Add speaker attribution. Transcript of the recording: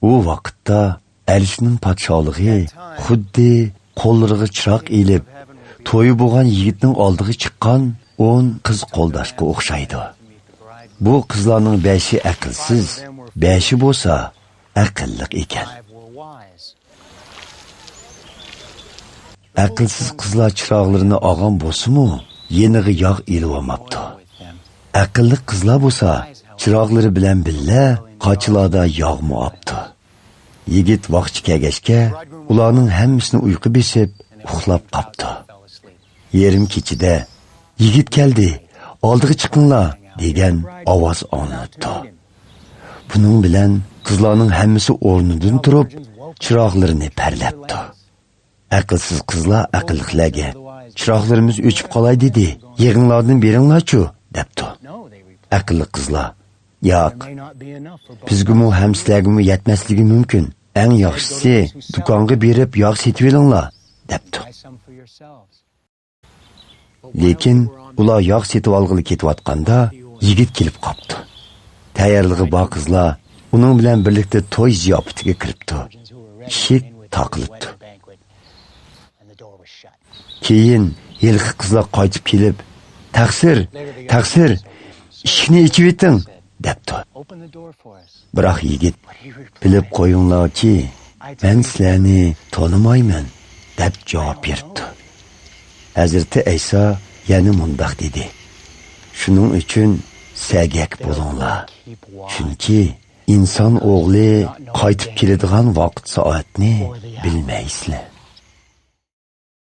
Speaker 1: u vaqtda Əlishning podshohligi xuddi qo'llariga chiroq elib, to'yi bo'lgan yigitning oldiga chiqqan 10 qiz qo'ldashga o'xshaydi. Bu qizlarning 5i aqlsiz, 5i bo'lsa aqlli ekan. Aqlsiz qizlar chiroqlarini olgan bo'lsa-mu, yeniga yog' elib olmabdi. Aqlli qizlar bo'lsa, chiroqlari bilan billa qochilarda yog'mi olibdi. Yigit vaqti kelgachga, ularning hammasini uyqu besib, uxlab qopdi. Yerim kechida yigit keldi, oldiga chiqinglar degan ovoz anglandi. Buning bilan qizlarning hammasi o'rnidan turib, chiroqlarini parlatdi. Aqlsiz qizlar aqllilarga chiroqlarimiz o'chib qolay dedi. Yig'inglardan beringlar-chu, debdi. Aqlli qizlar: "Yo'q. Bizga-mu ham sizlarga-mu yetmasligi mumkin. Eng yaxshisi do'konga berib yog' setib olinglar", debdi. Lekin ular yog' setib olg'ili ketayotganda yigit kelib qopti. Tayyorligi bor qizlar uning bilan birlikda to'y ziyofatiga kiribdi. Eshik taqilibdi. Keyin yilqi qizlar qaytib kelib, "Taqsir, ishni ichib eting", debdi. Biroq yigit: "Bilib qo'yinglarki, men sizlarni tonimayman", deb javob berdi. Hazrati Ayso yana mundoq dedi: "Shuning uchun sagak bo'linglar. Chunki inson o'g'li qaytib keladigan vaqt soatni bilmaysizlar."